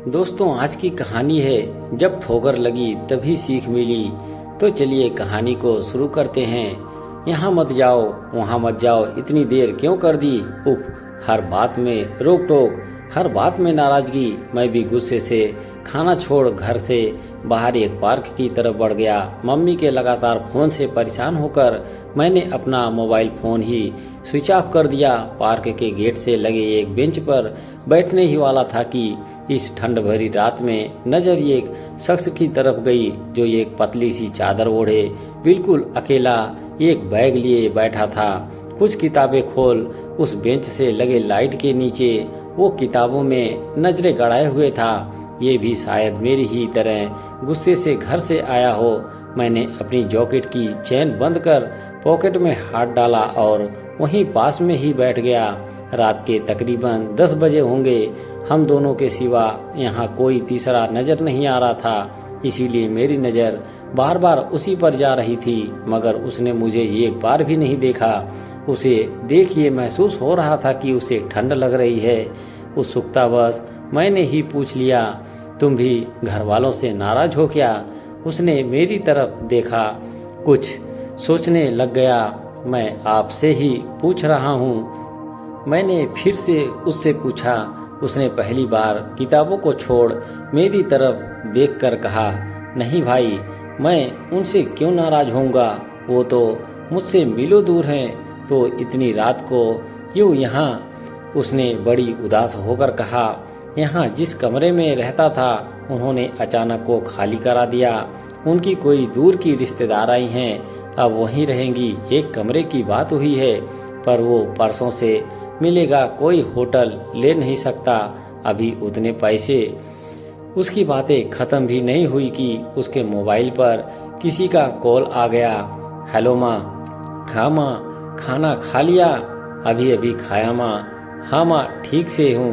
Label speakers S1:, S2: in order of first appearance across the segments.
S1: दोस्तों, आज की कहानी है जब ठोकर लगी तभी सीख मिली। तो चलिए कहानी को शुरू करते हैं। यहाँ मत जाओ, वहाँ मत जाओ, इतनी देर क्यों कर दी? उफ, हर बात में रोक टोक, हर बात में नाराजगी। मैं भी गुस्से से खाना छोड़ घर से बाहर एक पार्क की तरफ बढ़ गया। मम्मी के लगातार फोन से परेशान होकर मैंने अपना मोबाइल फोन ही स्विच ऑफ कर दिया। पार्क के गेट से लगे एक बेंच पर बैठने ही वाला था कि इस ठंड भरी रात में नजर एक शख्स की तरफ गई जो एक पतली सी चादर ओढ़े बिल्कुल अकेला एक बैग लिए बैठा था। कुछ किताबें खोल उस बेंच से लगे लाइट के नीचे वो किताबों में नजरें गड़ाए हुए था। ये भी शायद मेरी ही तरह गुस्से से घर से आया हो। मैंने अपनी जैकेट की चेन बंद कर पॉकेट में हाथ डाला और वहीं पास में ही बैठ गया। रात के तकरीबन 10 बजे होंगे। हम दोनों के सिवा यहाँ कोई तीसरा नजर नहीं आ रहा था, इसीलिए मेरी नजर बार बार उसी पर जा रही थी, मगर उसने मुझे एक बार भी नहीं देखा। उसे देखिए महसूस हो रहा था कि उसे ठंड लग रही है। उत्सुकतावश मैंने ही पूछ लिया, तुम भी घर वालों से नाराज हो क्या? उसने मेरी तरफ देखा, कुछ सोचने लग गया। मैं आपसे ही पूछ रहा हूँ, मैंने फिर से उससे पूछा। उसने पहली बार किताबों को छोड़ मेरी तरफ देखकर कहा, नहीं भाई, मैं उनसे क्यों नाराज होऊंगा? वो तो मुझसे मीलों दूर हैं, तो इतनी रात को क्यों यहाँ? उसने बड़ी उदास होकर कहा, यहाँ जिस कमरे में रहता था उन्होंने अचानक को खाली करा दिया। उनकी कोई दूर की रिश्तेदार आई हैं, अब वहीं रहेंगी। एक कमरे की बात हुई है, पर वो परसों से मिलेगा, कोई होटल ले नहीं सकता, अभी उतने पैसे। उसकी बातें खत्म भी नहीं हुई कि उसके मोबाइल पर किसी का कॉल आ गया। हेलो माँ। हाँ माँ, खाना खा लिया? अभी अभी खाया माँ। हाँ माँ, ठीक से हूँ।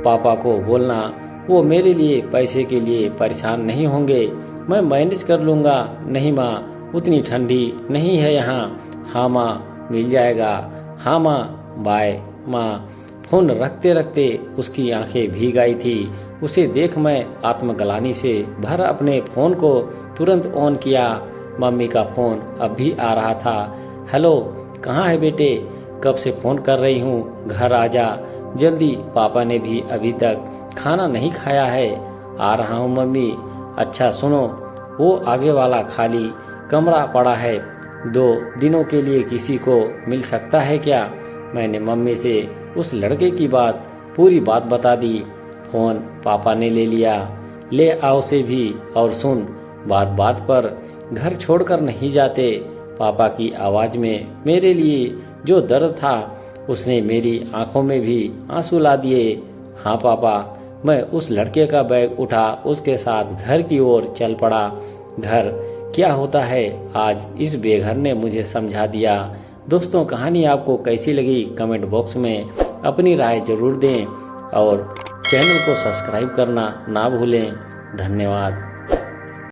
S1: पापा को बोलना वो मेरे लिए पैसे के लिए परेशान नहीं होंगे, मैं मैनेज कर लूँगा। नहीं माँ, उतनी ठंडी नहीं है यहाँ। हाँ माँ, मिल जाएगा। हाँ माँ, बाय माँ। फोन रखते रखते उसकी आंखें भीग आई थी। उसे देख मैं आत्मग्लानि से भर अपने फोन को तुरंत ऑन किया। मम्मी का फोन अब भी आ रहा था। हेलो, कहाँ है बेटे? कब से फोन कर रही हूँ, घर आ जा जल्दी। पापा ने भी अभी तक खाना नहीं खाया है। आ रहा हूँ मम्मी। अच्छा सुनो, वो आगे वाला खाली कमरा पड़ा है, 2 दिनों के लिए किसी को मिल सकता है क्या? मैंने मम्मी से उस लड़के की पूरी बात बता दी। फोन पापा ने ले लिया। ले आओ से भी, और सुन, बात बात पर घर छोड़कर नहीं जाते। पापा की आवाज़ में मेरे लिए जो दर्द था, उसने मेरी आंखों में भी आंसू ला दिए। हाँ पापा। मैं उस लड़के का बैग उठा, उसके साथ घर की ओर चल पड़ा। घर क्या होता है आज इस बेघर ने मुझे समझा दिया। दोस्तों, कहानी आपको कैसी लगी कमेंट बॉक्स में अपनी राय जरूर दें और चैनल को सब्सक्राइब करना ना भूलें। धन्यवाद।